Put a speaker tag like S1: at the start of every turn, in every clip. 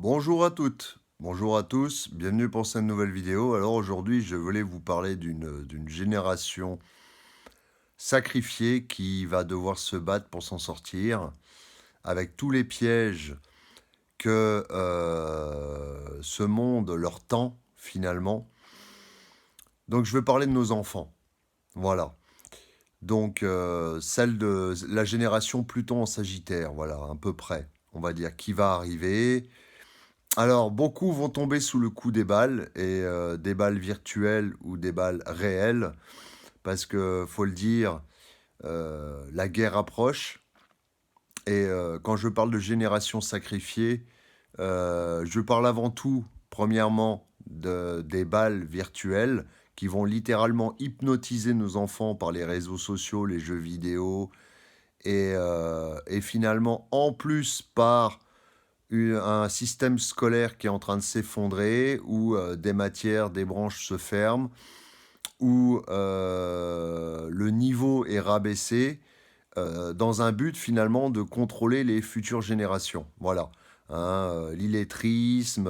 S1: Bonjour à toutes, bonjour à tous, bienvenue pour cette nouvelle vidéo. Alors aujourd'hui, je voulais vous parler d'une génération sacrifiée qui va devoir se battre pour s'en sortir, avec tous les pièges que ce monde leur tend finalement. Donc je veux parler de nos enfants, voilà. Donc celle de la génération Pluton en Sagittaire, voilà, à peu près, on va dire, qui va arriver. Alors, beaucoup vont tomber sous le coup des balles et des balles virtuelles ou des balles réelles parce que, faut le dire, la guerre approche et quand je parle de génération sacrifiée, je parle avant tout, premièrement, des balles virtuelles qui vont littéralement hypnotiser nos enfants par les réseaux sociaux, les jeux vidéo et finalement, en plus, par un système scolaire qui est en train de s'effondrer, où des matières, des branches se ferment, où le niveau est rabaissé, dans un but finalement de contrôler les futures générations. Voilà. Hein, l'illettrisme,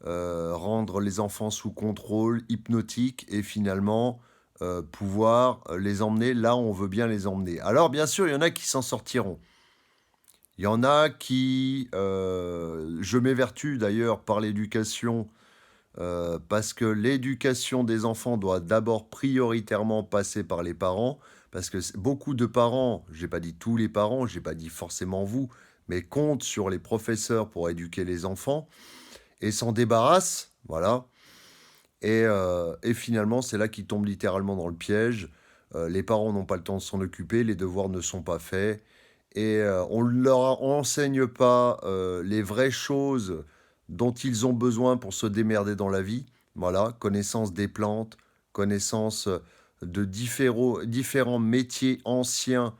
S1: rendre les enfants sous contrôle hypnotique et finalement pouvoir les emmener là où on veut bien les emmener. Alors bien sûr, il y en a qui s'en sortiront. Il y en a qui, je m'évertue d'ailleurs par l'éducation, parce que l'éducation des enfants doit d'abord prioritairement passer par les parents, parce que beaucoup de parents, j'ai pas dit tous les parents, j'ai pas dit forcément vous, mais comptent sur les professeurs pour éduquer les enfants et s'en débarrassent, voilà. Et finalement, c'est là qu'ils tombent littéralement dans le piège. Les parents n'ont pas le temps de s'en occuper, les devoirs ne sont pas faits et on ne leur enseigne pas les vraies choses dont ils ont besoin pour se démerder dans la vie. Voilà, connaissance des plantes, connaissance de différents métiers anciens,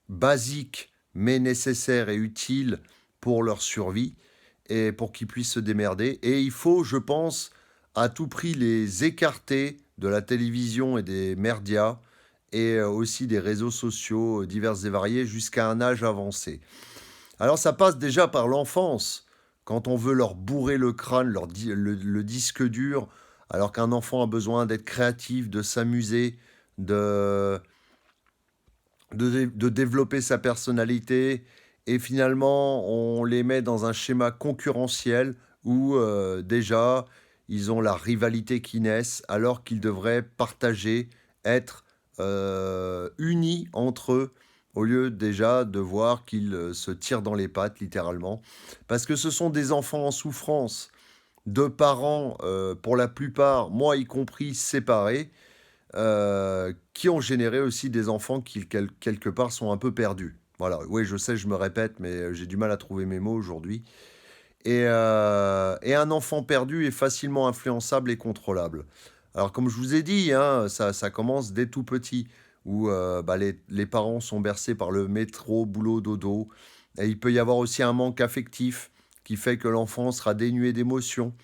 S1: basiques, mais nécessaires et utiles pour leur survie et pour qu'ils puissent se démerder. Et il faut, je pense, à tout prix les écarter de la télévision et des médias et aussi des réseaux sociaux divers et variés jusqu'à un âge avancé. Alors ça passe déjà par l'enfance, quand on veut leur bourrer le crâne, le disque dur, alors qu'un enfant a besoin d'être créatif, de s'amuser, de, de développer sa personnalité, et finalement on les met dans un schéma concurrentiel où déjà ils ont la rivalité qui naisse, alors qu'ils devraient partager, être unis entre eux, au lieu déjà de voir qu'ils se tirent dans les pattes, littéralement. Parce que ce sont des enfants en souffrance, de parents, pour la plupart, moi y compris, séparés, qui ont généré aussi des enfants qui, quelque part, sont un peu perdus. Voilà, oui, je sais, je me répète, mais j'ai du mal à trouver mes mots aujourd'hui. Et un enfant perdu est facilement influençable et contrôlable. Alors, comme je vous ai dit, hein, ça commence dès tout petit, où bah, les parents sont bercés par le métro, boulot, dodo. Et il peut y avoir aussi un manque affectif qui fait que l'enfant sera dénué d'émotions.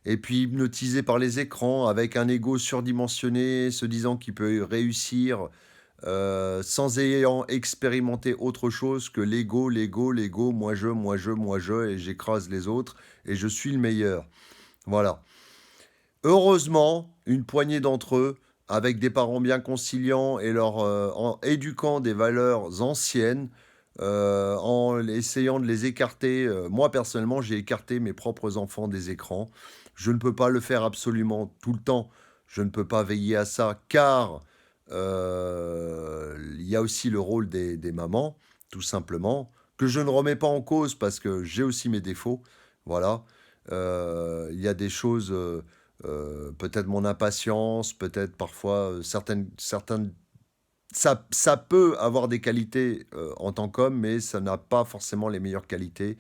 S1: Et puis hypnotisé par les écrans, avec un ego surdimensionné, se disant qu'il peut réussir sans ayant expérimenté autre chose que l'ego, l'ego, l'ego, moi je, et j'écrase les autres, et je suis le meilleur. Voilà. Heureusement, une poignée d'entre eux, avec des parents bien conciliants et en éduquant des valeurs anciennes, en essayant de les écarter. Moi, personnellement, j'ai écarté mes propres enfants des écrans. Je ne peux pas le faire absolument tout le temps. Je ne peux pas veiller à ça, car il y a aussi le rôle des mamans, tout simplement, que je ne remets pas en cause parce que j'ai aussi mes défauts. Voilà. Il y a des choses, peut-être mon impatience, peut-être parfois certaines ça peut avoir des qualités en tant qu'homme, mais ça n'a pas forcément les meilleures qualités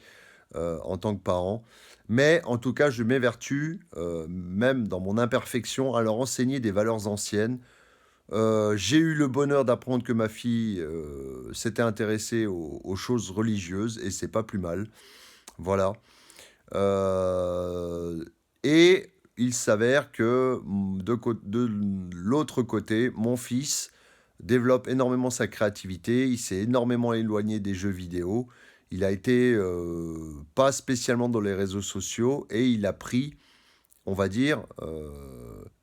S1: en tant que parent. Mais en tout cas, je m'évertue, même dans mon imperfection, à leur enseigner des valeurs anciennes. J'ai eu le bonheur d'apprendre que ma fille s'était intéressée aux choses religieuses, et c'est pas plus mal. Voilà. Euh, et il s'avère que de l'autre côté, mon fils développe énormément sa créativité, il s'est énormément éloigné des jeux vidéo, Il a été pas spécialement dans les réseaux sociaux et il a pris, on va dire,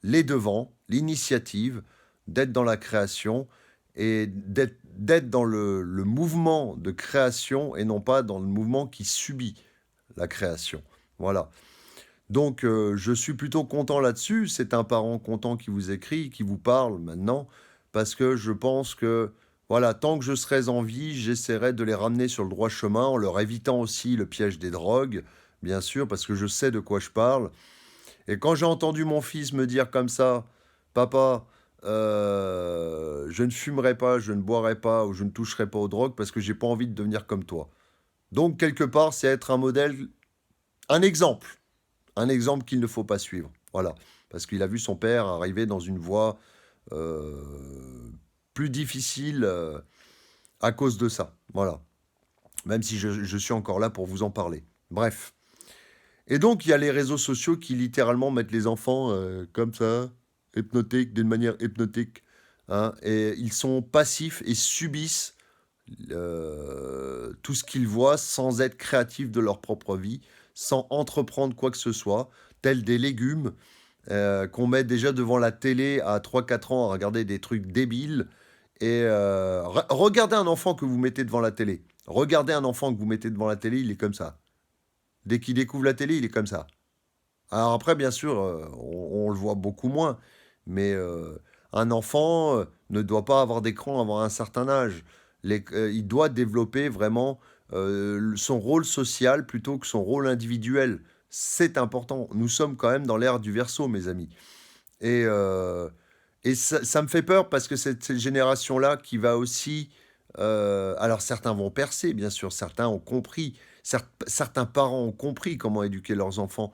S1: les devants, l'initiative d'être dans la création et d'être dans le mouvement de création et non pas dans le mouvement qui subit la création. Voilà. Donc, je suis plutôt content là-dessus. C'est un parent content qui vous écrit, qui vous parle maintenant, parce que je pense que, voilà, tant que je serai en vie, j'essaierai de les ramener sur le droit chemin en leur évitant aussi le piège des drogues, bien sûr, parce que je sais de quoi je parle. Et quand j'ai entendu mon fils me dire comme ça, papa, je ne fumerai pas, je ne boirai pas ou je ne toucherai pas aux drogues parce que j'ai pas envie de devenir comme toi. Donc, quelque part, c'est être un modèle, un exemple. Un exemple qu'il ne faut pas suivre. Voilà. Parce qu'il a vu son père arriver dans une voie plus difficile à cause de ça. Voilà. Même si je suis encore là pour vous en parler. Bref. Et donc, il y a les réseaux sociaux qui littéralement mettent les enfants comme ça, hypnotiques, d'une manière hypnotique. Hein, et ils sont passifs et subissent tout ce qu'ils voient sans être créatifs de leur propre vie, sans entreprendre quoi que ce soit, tels des légumes qu'on met déjà devant la télé à 3 4 ans à regarder des trucs débiles. Et regardez un enfant que vous mettez devant la télé. Regardez un enfant que vous mettez devant la télé, il est comme ça. Dès qu'il découvre la télé, il est comme ça. Alors après, bien sûr, on le voit beaucoup moins. Mais un enfant ne doit pas avoir d'écran avant un certain âge. Il doit développer vraiment son rôle social plutôt que son rôle individuel. C'est important. Nous sommes quand même dans l'ère du Verseau, mes amis. Et, ça me fait peur parce que cette génération-là qui va aussi... alors certains vont percer, bien sûr, certains ont compris, certains parents ont compris comment éduquer leurs enfants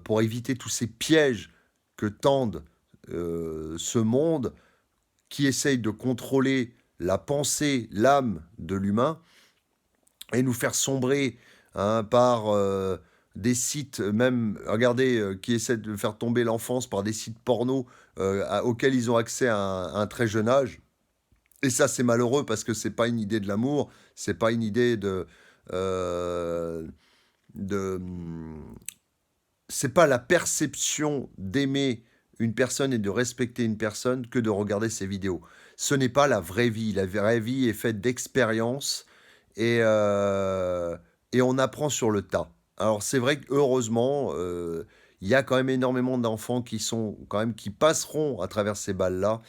S1: pour éviter tous ces pièges que tendent ce monde qui essaye de contrôler la pensée, l'âme de l'humain et nous faire sombrer hein, par des sites, même, regardez, qui essaient de faire tomber l'enfance par des sites porno auxquels ils ont accès à un très jeune âge. Et ça, c'est malheureux parce que c'est pas une idée de l'amour, c'est pas une idée euh, de, c'est pas la perception d'aimer une personne et de respecter une personne que de regarder ses vidéos. Ce n'est pas la vraie vie. La vraie vie est faite d'expériences et on apprend sur le tas. Alors c'est vrai que heureusement, il y a quand même énormément d'enfants qui sont quand même qui passeront à travers ces balles-là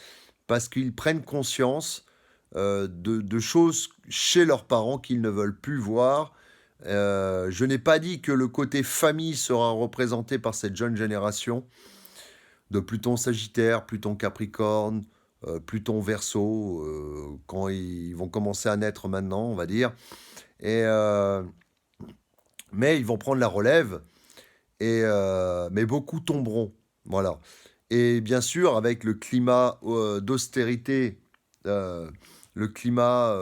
S1: parce qu'ils prennent conscience de choses chez leurs parents qu'ils ne veulent plus voir. Je n'ai pas dit que le côté famille sera représenté par cette jeune génération de Pluton Sagittaire, Pluton Capricorne, Pluton Verseau, quand ils vont commencer à naître maintenant, on va dire. Et, mais ils vont prendre la relève, mais beaucoup tomberont. Voilà. Et bien sûr, avec le climat d'austérité, euh, le climat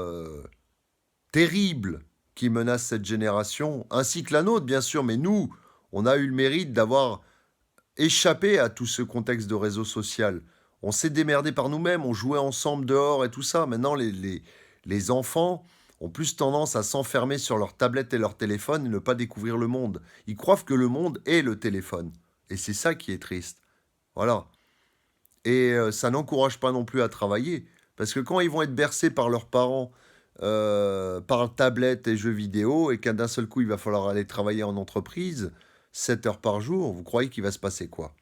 S1: terrible qui menace cette génération, ainsi que la nôtre, bien sûr, mais nous, on a eu le mérite d'avoir échappé à tout ce contexte de réseau social. On s'est démerdé par nous-mêmes, on jouait ensemble dehors et tout ça. Maintenant, les enfants ont plus tendance à s'enfermer sur leur tablette et leur téléphone et ne pas découvrir le monde. Ils croient que le monde est le téléphone. Et c'est ça qui est triste. Voilà. Et ça n'encourage pas non plus à travailler. Parce que quand ils vont être bercés par leurs parents, par tablette et jeux vidéo, et qu'un d'un seul coup il va falloir aller travailler en entreprise, 7 heures par jour, vous croyez qu'il va se passer quoi?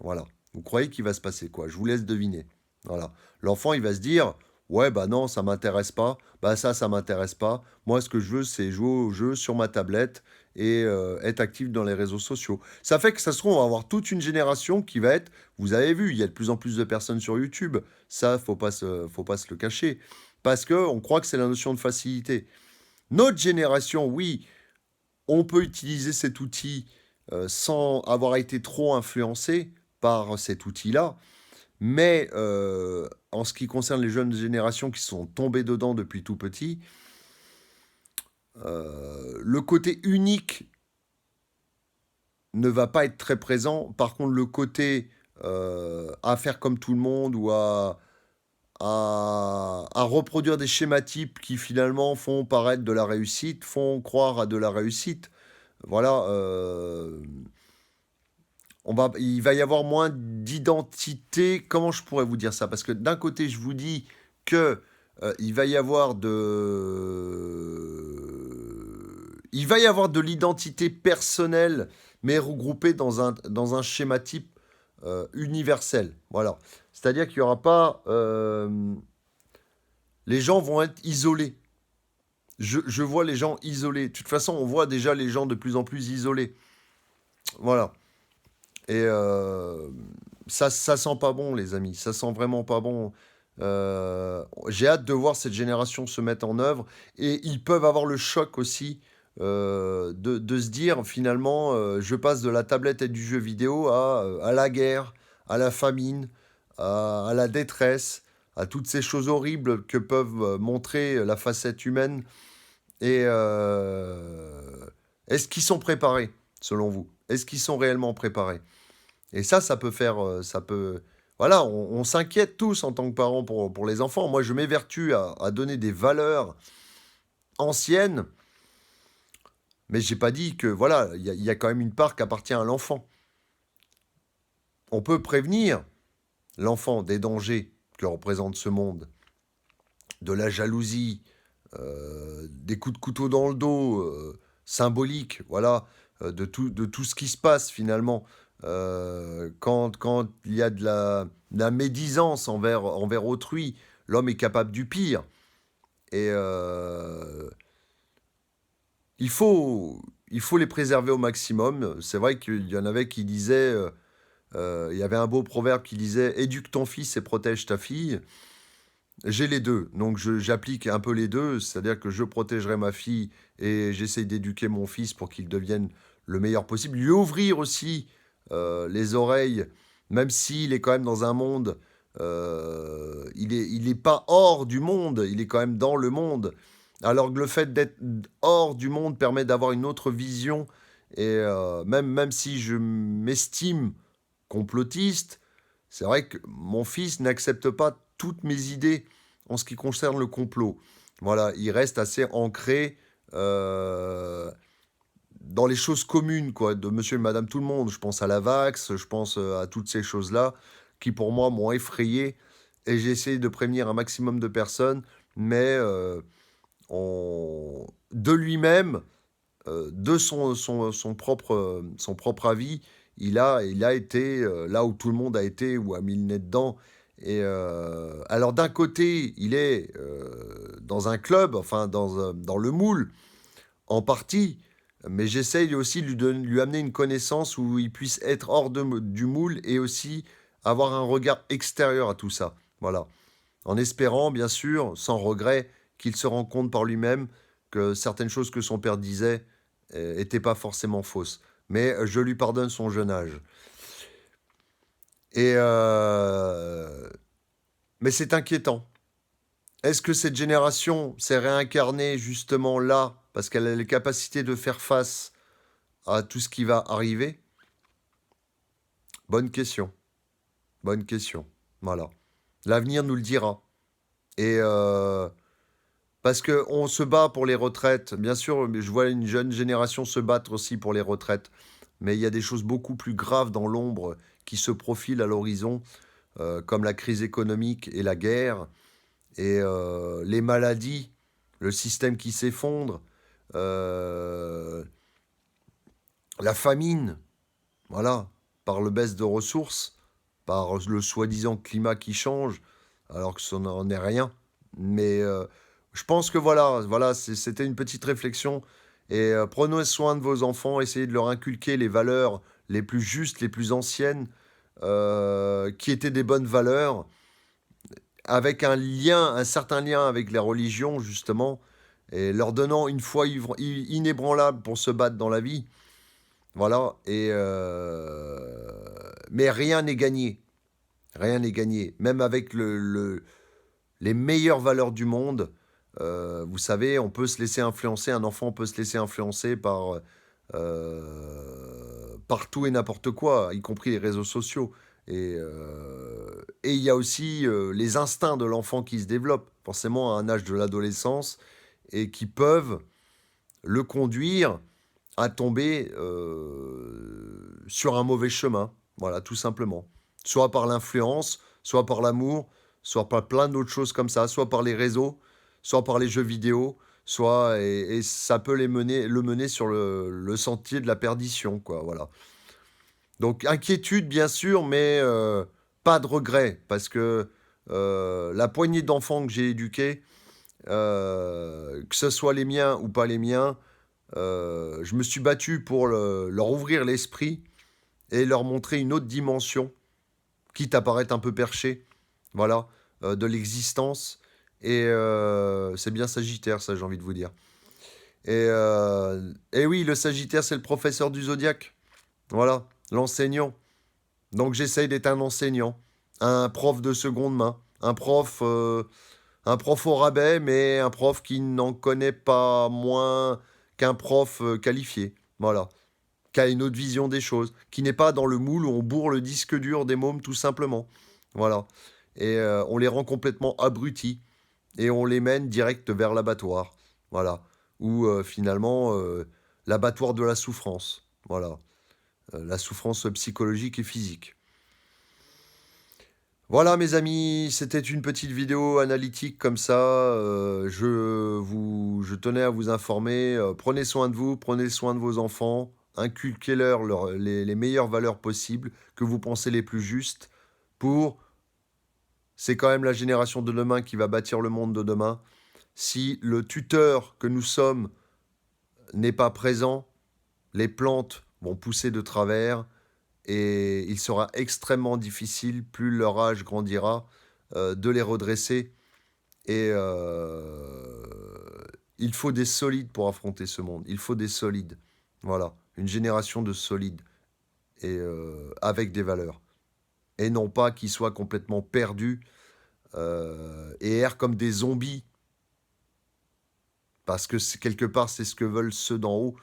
S1: Voilà. Vous croyez qu'il va se passer quoi? Je vous laisse deviner. Voilà. L'enfant, il va se dire, ouais, bah non, ça m'intéresse pas. Bah ça m'intéresse pas. Moi, ce que je veux, c'est jouer au jeu sur ma tablette et être actif dans les réseaux sociaux. Ça fait que ça se trouve, on va avoir toute une génération qui va être, vous avez vu, il y a de plus en plus de personnes sur YouTube. Ça, faut pas se le cacher. Parce que on croit que c'est la notion de facilité. Notre génération, oui, on peut utiliser cet outil sans avoir été trop influencé par cet outil-là. Mais en ce qui concerne les jeunes générations qui sont tombées dedans depuis tout petit, le côté unique ne va pas être très présent. Par contre, le côté à faire comme tout le monde ou à reproduire des schématypes qui finalement font paraître de la réussite, font croire à de la réussite. Voilà, il va y avoir moins d'identité. Comment je pourrais vous dire ça? Parce que d'un côté, je vous dis que il va y avoir de l'identité personnelle, mais regroupée dans un schématype universel. Voilà. C'est-à-dire qu'il n'y aura pas. Les gens vont être isolés. Je vois les gens isolés. De toute façon, on voit déjà les gens de plus en plus isolés. Voilà. Et ça sent pas bon, les amis. Ça sent vraiment pas bon. J'ai hâte de voir cette génération se mettre en œuvre. Et ils peuvent avoir le choc aussi de se dire, finalement, je passe de la tablette et du jeu vidéo à la guerre, à la famine, à la détresse, à toutes ces choses horribles que peuvent montrer la facette humaine. Et est-ce qu'ils sont préparés, selon vous? Est-ce qu'ils sont réellement préparés? Et ça peut faire, ça peut... Voilà, on s'inquiète tous en tant que parents pour les enfants. Moi, je m'évertue à donner des valeurs anciennes, mais j'ai pas dit que, voilà, il y a quand même une part qui appartient à l'enfant. On peut prévenir l'enfant des dangers que représente ce monde, de la jalousie, des coups de couteau dans le dos, symboliques, voilà, de tout ce qui se passe finalement. Quand il y a de la médisance envers autrui, l'homme est capable du pire. Et il faut, il faut les préserver au maximum. C'est vrai qu'il y en avait qui disaient, il y avait un beau proverbe qui disait éduque ton fils et protège ta fille. J'ai les deux, donc j'applique un peu les deux, c'est-à-dire que je protégerai ma fille et j'essaye d'éduquer mon fils pour qu'il devienne le meilleur possible. Lui ouvrir aussi les oreilles, même s'il est quand même dans un monde, il est pas hors du monde, il est quand même dans le monde. Alors que le fait d'être hors du monde permet d'avoir une autre vision, et même si je m'estime complotiste, c'est vrai que mon fils n'accepte pas toutes mes idées en ce qui concerne le complot. Voilà, il reste assez ancré dans les choses communes, quoi, de monsieur et madame tout le monde. Je pense à la vax, je pense à toutes ces choses-là qui, pour moi, m'ont effrayé. Et j'ai essayé de prévenir un maximum de personnes, mais de lui-même, de son propre avis, il a été là où tout le monde a été ou a mis le nez dedans. Et alors d'un côté, il est dans un club, enfin dans le moule, en partie, mais j'essaye aussi de lui amener une connaissance où il puisse être hors du moule et aussi avoir un regard extérieur à tout ça. Voilà. En espérant, bien sûr, sans regret, qu'il se rende compte par lui-même que certaines choses que son père disait n'étaient pas forcément fausses. Mais je lui pardonne son jeune âge. Et mais c'est inquiétant. Est-ce que cette génération s'est réincarnée justement là parce qu'elle a les capacités de faire face à tout ce qui va arriver? Bonne question. Bonne question. Voilà. L'avenir nous le dira. Et parce qu'on se bat pour les retraites. Bien sûr, je vois une jeune génération se battre aussi pour les retraites. Mais il y a des choses beaucoup plus graves dans l'ombre qui se profilent à l'horizon, comme la crise économique et la guerre, et les maladies, le système qui s'effondre, euh, la famine, voilà, par le baisse de ressources, par le soi-disant climat qui change, alors que ça n'en est rien. Mais je pense que voilà, c'était une petite réflexion. Et prenez soin de vos enfants, essayez de leur inculquer les valeurs les plus justes, les plus anciennes, qui étaient des bonnes valeurs, avec un lien, un certain lien avec les religions, justement, et leur donnant une foi inébranlable pour se battre dans la vie. Voilà, et mais rien n'est gagné. Rien n'est gagné. Même avec les meilleures valeurs du monde, vous savez, on peut se laisser influencer, un enfant peut se laisser influencer par tout et n'importe quoi, y compris les réseaux sociaux. Et et il y a aussi les instincts de l'enfant qui se développent, forcément à un âge de l'adolescence, et qui peuvent le conduire à tomber sur un mauvais chemin. Voilà, tout simplement. Soit par l'influence, soit par l'amour, soit par plein d'autres choses comme ça, soit par les réseaux, soit par les jeux vidéo, soit et ça peut le mener sur le sentier de la perdition, quoi. Voilà. Donc inquiétude bien sûr, mais pas de regret, parce que la poignée d'enfants que j'ai éduqués, que ce soit les miens ou pas les miens, je me suis battu pour leur ouvrir l'esprit et leur montrer une autre dimension, quitte à paraître un peu perché, voilà, de l'existence. Et c'est bien Sagittaire, ça, j'ai envie de vous dire. Et oui, le Sagittaire, c'est le professeur du zodiaque. Voilà, l'enseignant. Donc j'essaye d'être un enseignant, un prof de seconde main, un prof au rabais, mais un prof qui n'en connaît pas moins qu'un prof qualifié. Voilà, qui a une autre vision des choses, qui n'est pas dans le moule où on bourre le disque dur des mômes tout simplement. Voilà. Et on les rend complètement abrutis et on les mène direct vers l'abattoir. Voilà. Ou finalement, l'abattoir de la souffrance. Voilà. La souffrance psychologique et physique. Voilà mes amis, c'était une petite vidéo analytique comme ça. Je tenais à vous informer. Prenez soin de vous, prenez soin de vos enfants, inculquez-leur les meilleures valeurs possibles, que vous pensez les plus justes, pour... C'est quand même la génération de demain qui va bâtir le monde de demain. Si le tuteur que nous sommes n'est pas présent, les plantes vont pousser de travers et il sera extrêmement difficile, plus leur âge grandira, de les redresser. Et il faut des solides pour affronter ce monde. Il faut des solides. Voilà, une génération de solides et avec des valeurs. Et non pas qu'ils soient complètement perdus et errent comme des zombies. Parce que quelque part, c'est ce que veulent ceux d'en haut,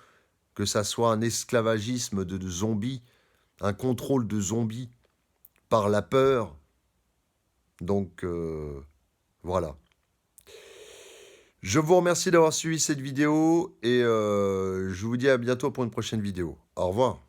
S1: que ça soit un esclavagisme de zombies, un contrôle de zombies par la peur. Donc voilà. Je vous remercie d'avoir suivi cette vidéo et je vous dis à bientôt pour une prochaine vidéo. Au revoir.